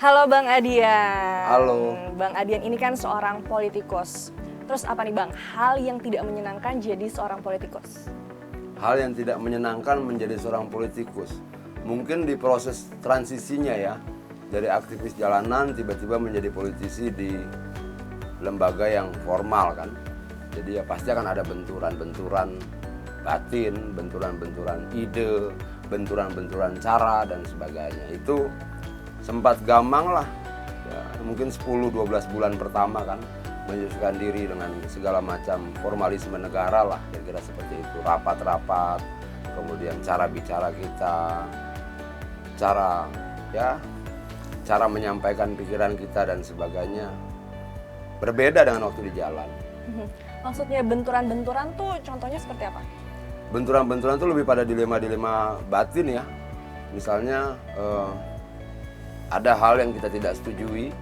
Halo Bang Adian. Halo. Bang Adian ini kan seorang politikus. Terus apa nih Bang, hal yang tidak menyenangkan jadi seorang politikus? Hal yang tidak menyenangkan menjadi seorang politikus. Mungkin di proses transisinya ya, dari aktivis jalanan tiba-tiba menjadi politisi di lembaga yang formal kan. Jadi ya pasti akan ada benturan-benturan batin, benturan-benturan ide, benturan-benturan cara dan sebagainya. Itu sempat gamang lah, ya, mungkin 10-12 bulan pertama kan, menyesuaikan diri dengan segala macam formalisme negara lah, kira-kira seperti itu. Rapat-rapat, kemudian cara bicara kita, cara menyampaikan pikiran kita dan sebagainya berbeda dengan waktu di jalan. Maksudnya benturan-benturan tuh contohnya seperti apa? Benturan-benturan itu lebih pada dilema-dilema batin ya. Misalnya ada hal yang kita tidak setujui.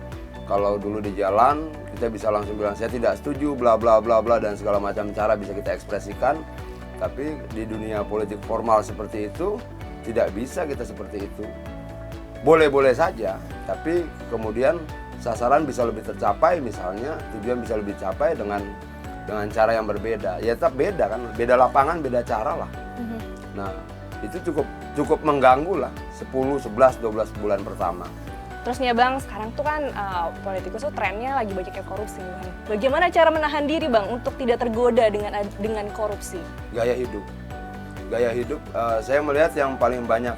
Kalau dulu di jalan kita bisa langsung bilang saya tidak setuju bla bla bla bla dan segala macam cara bisa kita ekspresikan. Tapi di dunia politik formal seperti itu tidak bisa kita seperti itu. Boleh-boleh saja, tapi kemudian sasaran bisa lebih tercapai, misalnya tujuan bisa lebih capai dengan cara yang berbeda. Ya tetap beda kan, beda lapangan, beda cara lah. Nah, itu cukup mengganggu lah 10, 11, 12 bulan pertama. Terus nih Bang, sekarang tuh kan politikus tuh trennya lagi banyaknya korupsi nih Bang. Bagaimana cara menahan diri Bang untuk tidak tergoda dengan korupsi? Gaya hidup. Saya melihat yang paling banyak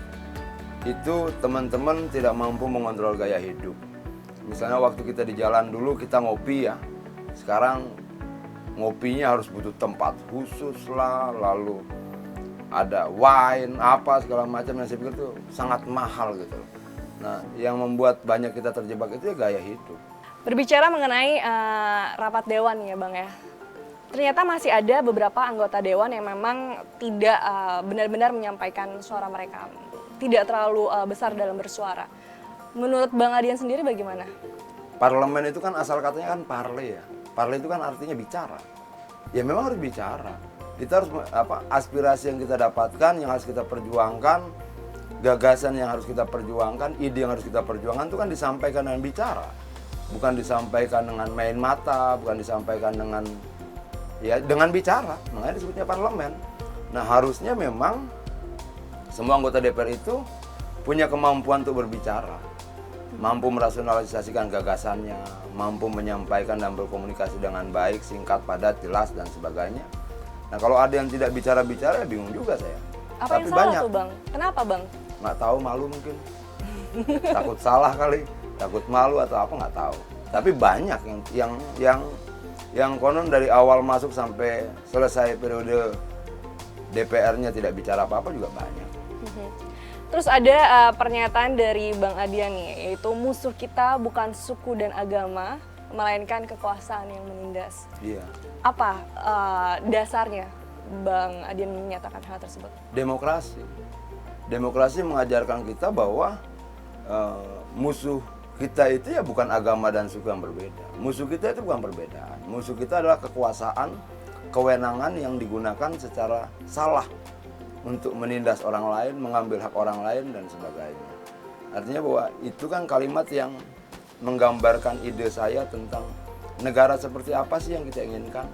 itu teman-teman tidak mampu mengontrol gaya hidup. Misalnya waktu kita di jalan dulu kita ngopi ya, sekarang ngopinya harus butuh tempat khusus lah, lalu ada wine apa segala macam yang saya pikir itu sangat mahal gitu. Nah, yang membuat banyak kita terjebak itu ya gaya hidup. Berbicara mengenai rapat dewan ya Bang ya, ternyata masih ada beberapa anggota dewan yang memang tidak benar-benar menyampaikan suara mereka, tidak terlalu besar dalam bersuara. Menurut Bang Adian sendiri bagaimana? Parlemen itu kan asal katanya kan parle ya. Parle itu kan artinya bicara. Ya memang harus bicara. Kita harus aspirasi yang kita dapatkan, yang harus kita perjuangkan, gagasan yang harus kita perjuangkan, ide yang harus kita perjuangkan itu kan disampaikan dengan bicara. Bukan disampaikan dengan main mata, bukan disampaikan dengan bicara. Makanya disebutnya parlemen. Nah, harusnya memang semua anggota DPR itu punya kemampuan untuk berbicara, mampu merasionalisasikan gagasannya, mampu menyampaikan dan berkomunikasi dengan baik, singkat, padat, jelas, dan sebagainya. Nah, kalau ada yang tidak bicara-bicara, ya bingung juga saya. Apa yang salah tuh Bang? Kenapa Bang? Nggak tahu, malu mungkin. Takut salah kali, takut malu atau apa nggak tahu. Tapi banyak yang konon dari awal masuk sampai selesai periode DPR-nya tidak bicara apa-apa juga banyak. Terus ada pernyataan dari Bang Adian nih, yaitu musuh kita bukan suku dan agama, melainkan kekuasaan yang menindas. Iya. Apa dasarnya Bang Adian menyatakan hal tersebut? Demokrasi. Demokrasi mengajarkan kita bahwa musuh kita itu ya bukan agama dan suku yang berbeda. Musuh kita itu bukan perbedaan. Musuh kita adalah kekuasaan, kewenangan yang digunakan secara salah untuk menindas orang lain, mengambil hak orang lain, dan sebagainya. Artinya bahwa itu kan kalimat yang menggambarkan ide saya tentang negara seperti apa sih yang kita inginkan,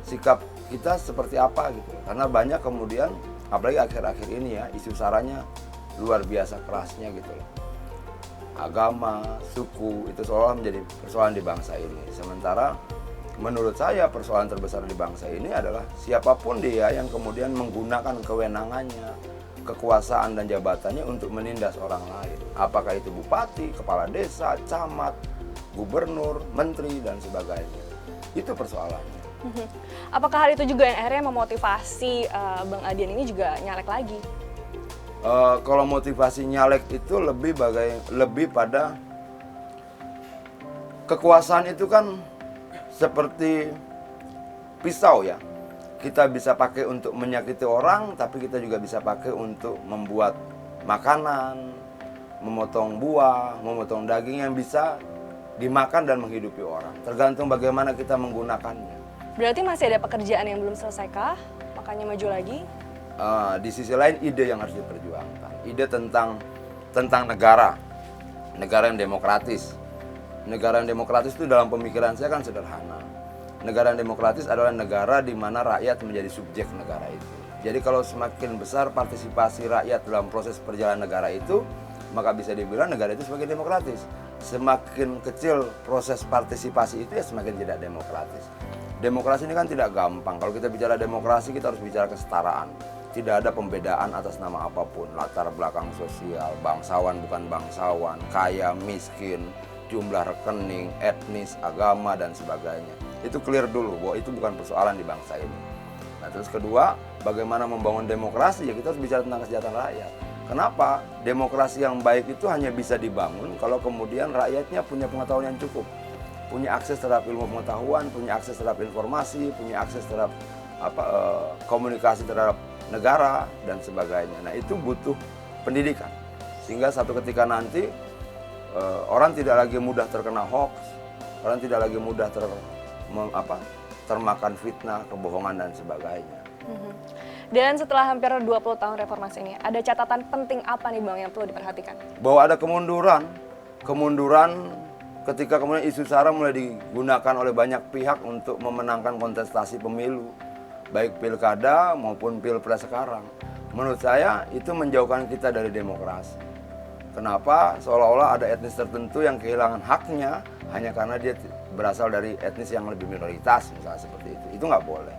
sikap kita seperti apa gitu. Karena banyak kemudian, apalagi akhir-akhir ini ya, isu saranya luar biasa kerasnya gitu loh. Agama, suku, itu seolah menjadi persoalan di bangsa ini. Sementara menurut saya persoalan terbesar di bangsa ini adalah siapapun dia yang kemudian menggunakan kewenangannya, kekuasaan dan jabatannya untuk menindas orang lain. Apakah itu bupati, kepala desa, camat, gubernur, menteri, dan sebagainya. Itu persoalannya. Apakah hal itu juga yang akhirnya memotivasi Bang Adian ini juga nyalek lagi? Kalau motivasi nyalek itu lebih pada kekuasaan itu kan seperti pisau ya. Kita bisa pakai untuk menyakiti orang, tapi kita juga bisa pakai untuk membuat makanan, memotong buah, memotong daging yang bisa dimakan dan menghidupi orang. Tergantung bagaimana kita menggunakannya. Berarti masih ada pekerjaan yang belum selesaikah? Makanya maju lagi? Di sisi lain ide yang harus diperjuangkan. Ide tentang negara. negara yang demokratis. Negara yang demokratis itu dalam pemikiran saya kan sederhana. Negara yang demokratis adalah negara di mana rakyat menjadi subjek negara itu. Jadi kalau semakin besar partisipasi rakyat dalam proses perjalanan negara itu, maka bisa dibilang negara itu semakin demokratis. Semakin kecil proses partisipasi itu ya semakin tidak demokratis. Demokrasi ini kan tidak gampang. Kalau kita bicara demokrasi, kita harus bicara kesetaraan. Tidak ada pembedaan atas nama apapun, latar belakang sosial, bangsawan bukan bangsawan, kaya, miskin, jumlah rekening, etnis, agama, dan sebagainya. Itu clear dulu bahwa itu bukan persoalan di bangsa ini. Nah terus kedua, bagaimana membangun demokrasi, ya kita harus bicara tentang kesejahteraan rakyat. Kenapa? Demokrasi yang baik itu hanya bisa dibangun kalau kemudian rakyatnya punya pengetahuan yang cukup. Punya akses terhadap ilmu pengetahuan, punya akses terhadap informasi, punya akses terhadap komunikasi terhadap negara dan sebagainya. Nah itu butuh pendidikan sehingga satu ketika nanti orang tidak lagi mudah terkena hoax, orang tidak lagi mudah termakan fitnah, kebohongan dan sebagainya. Dan setelah hampir 20 tahun reformasi ini, ada catatan penting apa nih Bang yang perlu diperhatikan? Bahwa ada kemunduran ketika kemudian isu SARA mulai digunakan oleh banyak pihak untuk memenangkan kontestasi pemilu, baik pilkada maupun pilpres sekarang. Menurut saya itu menjauhkan kita dari demokrasi. Kenapa? Seolah-olah ada etnis tertentu yang kehilangan haknya hanya karena dia berasal dari etnis yang lebih minoritas, misalnya seperti itu. Itu nggak boleh.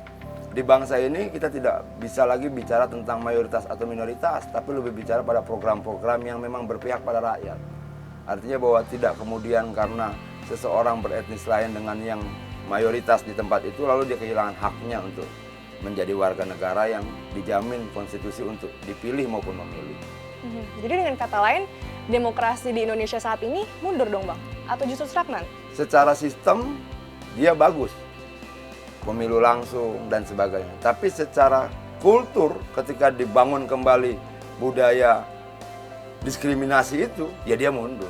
Di bangsa ini kita tidak bisa lagi bicara tentang mayoritas atau minoritas, tapi lebih bicara pada program-program yang memang berpihak pada rakyat. Artinya bahwa tidak kemudian karena seseorang beretnis lain dengan yang mayoritas di tempat itu, lalu dia kehilangan haknya untuk menjadi warga negara yang dijamin konstitusi untuk dipilih maupun memilih. Jadi dengan kata lain, demokrasi di Indonesia saat ini mundur dong Bang? Atau justru stagnan? Secara sistem dia bagus, pemilu langsung dan sebagainya. Tapi secara kultur ketika dibangun kembali budaya diskriminasi itu, ya dia mundur.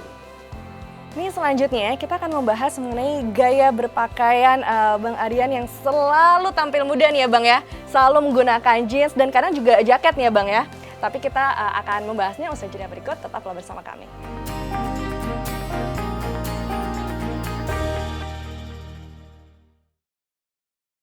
Ini selanjutnya kita akan membahas mengenai gaya berpakaian Bang Aryan yang selalu tampil muda nih ya Bang ya. Selalu menggunakan jeans dan kadang juga jaket nih ya Bang ya. Tapi kita akan membahasnya usai jeda berikut, tetaplah bersama kami.